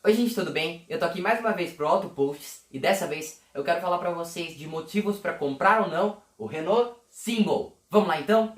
Oi gente, tudo bem? Eu tô aqui mais uma vez pro Auto Posts e dessa vez eu quero falar pra vocês de motivos pra comprar ou não o Renault Symbol. Vamos lá então?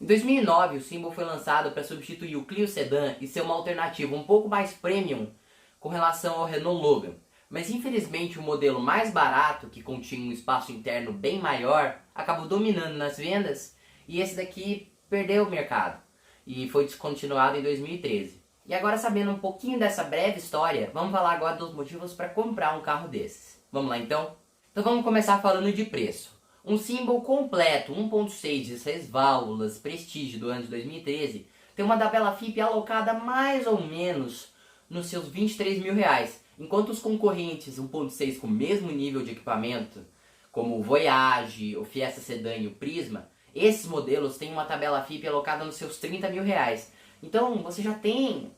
Em 2009, o Symbol foi lançado para substituir o Clio Sedan e ser uma alternativa um pouco mais premium com relação ao Renault Logan. Mas infelizmente o modelo mais barato, que continha um espaço interno bem maior, acabou dominando nas vendas e esse daqui perdeu o mercado e foi descontinuado em 2013. E agora, sabendo um pouquinho dessa breve história, vamos falar agora dos motivos para comprar um carro desses. Vamos lá então? Então vamos começar falando de preço. Um Symbol completo, 1.6, 16 válvulas, Prestige do ano de 2013, tem uma tabela FIPE alocada mais ou menos nos seus 23 mil reais, enquanto os concorrentes 1.6 com o mesmo nível de equipamento, como o Voyage, o Fiesta Sedan e o Prisma, esses modelos têm uma tabela FIPE alocada nos seus 30 mil reais. Então você já tem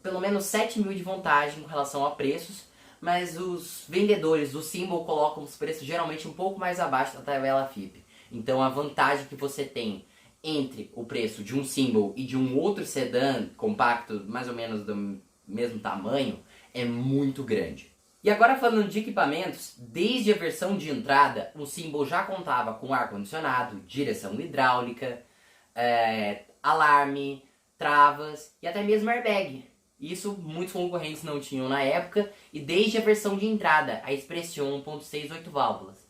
pelo menos 7 mil de vantagem com relação a preços, mas os vendedores do Symbol colocam os preços geralmente um pouco mais abaixo da tabela FIPE. Então a vantagem que você tem entre o preço de um Symbol e de um outro sedã compacto, mais ou menos do mesmo tamanho, é muito grande. E agora falando de equipamentos, desde a versão de entrada, o Symbol já contava com ar-condicionado, direção hidráulica, alarme, travas e até mesmo airbag. Isso muitos concorrentes não tinham na época, e desde a versão de entrada, a Expression 1.6 8 válvulas.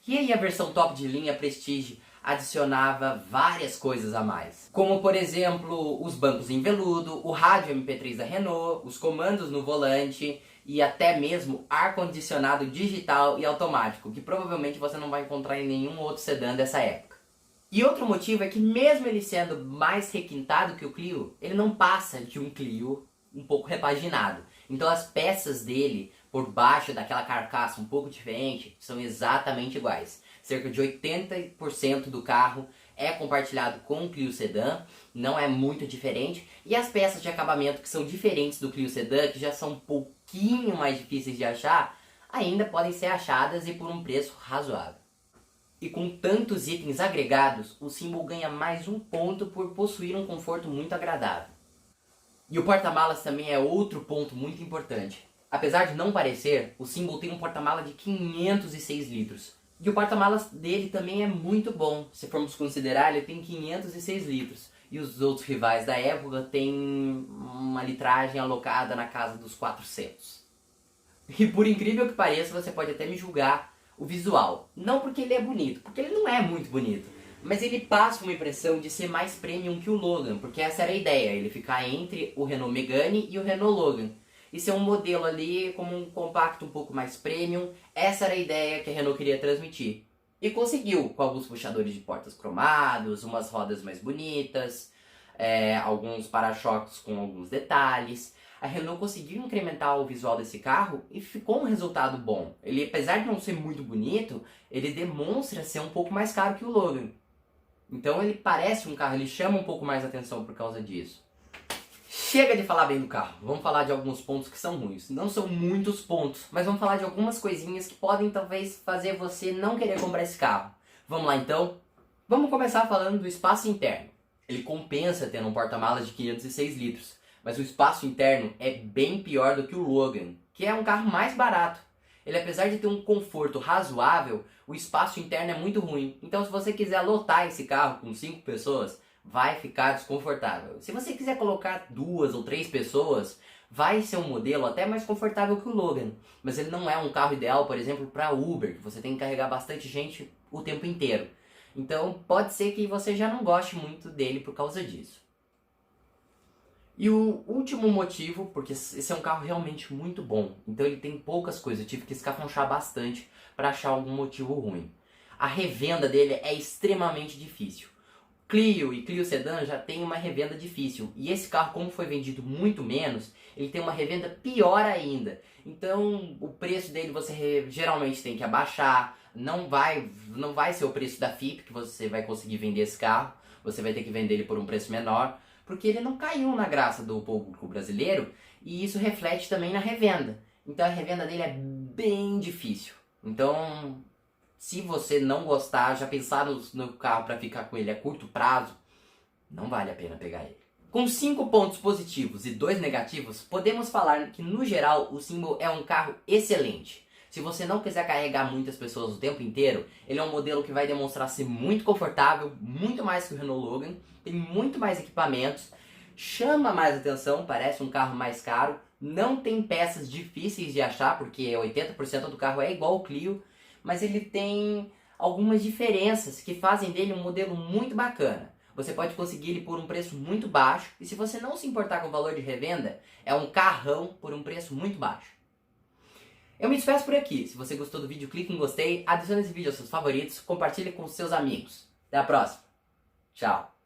E aí a versão top de linha Prestige adicionava várias coisas a mais, como por exemplo os bancos em veludo, o rádio MP3 da Renault, os comandos no volante e até mesmo ar-condicionado digital e automático, que provavelmente você não vai encontrar em nenhum outro sedã dessa época. E outro motivo é que mesmo ele sendo mais requintado que o Clio, ele não passa de um Clio um pouco repaginado. Então as peças dele, por baixo daquela carcaça um pouco diferente, são exatamente iguais. Cerca de 80% do carro é compartilhado com o Clio Sedan, não é muito diferente. E as peças de acabamento que são diferentes do Clio Sedan, que já são um pouquinho mais difíceis de achar, ainda podem ser achadas e por um preço razoável. E com tantos itens agregados, o Symbol ganha mais um ponto por possuir um conforto muito agradável. E o porta-malas também é outro ponto muito importante. Apesar de não parecer, o Symbol tem um porta-malas de 506 litros. E o porta-malas dele também é muito bom. Se formos considerar, ele tem 506 litros. E os outros rivais da época têm uma litragem alocada na casa dos 400. E por incrível que pareça, você pode até me julgar o visual. Não porque ele é bonito, porque ele não é muito bonito. Mas ele passa uma impressão de ser mais premium que o Logan, porque essa era a ideia, ele ficar entre o Renault Megane e o Renault Logan. E ser um modelo ali como um compacto um pouco mais premium, essa era a ideia que a Renault queria transmitir. E conseguiu, com alguns puxadores de portas cromados, umas rodas mais bonitas, alguns para-choques com alguns detalhes. A Renault conseguiu incrementar o visual desse carro e ficou um resultado bom. Ele, apesar de não ser muito bonito, ele demonstra ser um pouco mais caro que o Logan. Então ele parece um carro, ele chama um pouco mais atenção por causa disso. Chega de falar bem do carro, vamos falar de alguns pontos que são ruins. Não são muitos pontos, mas vamos falar de algumas coisinhas que podem talvez fazer você não querer comprar esse carro. Vamos lá então? Vamos começar falando do espaço interno. Ele compensa tendo um porta-malas de 506 litros, mas o espaço interno é bem pior do que o Logan, que é um carro mais barato. Ele, apesar de ter um conforto razoável, o espaço interno é muito ruim. Então se você quiser lotar esse carro com 5 pessoas, vai ficar desconfortável. Se você quiser colocar 2 ou 3 pessoas, vai ser um modelo até mais confortável que o Logan. Mas ele não é um carro ideal, por exemplo, para Uber, que você tem que carregar bastante gente o tempo inteiro. Então pode ser que você já não goste muito dele por causa disso. E o último motivo, porque esse é um carro realmente muito bom, então ele tem poucas coisas, eu tive que escafunchar bastante para achar algum motivo ruim. A revenda dele é extremamente difícil. Clio e Clio Sedan já tem uma revenda difícil, e esse carro, como foi vendido muito menos, ele tem uma revenda pior ainda. Então o preço dele você geralmente tem que abaixar, não vai ser o preço da FIPE que você vai conseguir vender esse carro, você vai ter que vender ele por um preço menor, porque ele não caiu na graça do público brasileiro e isso reflete também na revenda. Então a revenda dele é bem difícil. Então, se você não gostar, já pensar no carro para ficar com ele a curto prazo, não vale a pena pegar ele. Com 5 pontos positivos e 2 negativos, podemos falar que no geral o Symbol é um carro excelente. Se você não quiser carregar muitas pessoas o tempo inteiro, ele é um modelo que vai demonstrar ser muito confortável, muito mais que o Renault Logan, tem muito mais equipamentos, chama mais atenção, parece um carro mais caro, não tem peças difíceis de achar, porque 80% do carro é igual ao Clio, mas ele tem algumas diferenças que fazem dele um modelo muito bacana. Você pode conseguir ele por um preço muito baixo, e se você não se importar com o valor de revenda, é um carrão por um preço muito baixo. Eu me despeço por aqui. Se você gostou do vídeo, clique em gostei, adicione esse vídeo aos seus favoritos, compartilhe com seus amigos. Até a próxima. Tchau.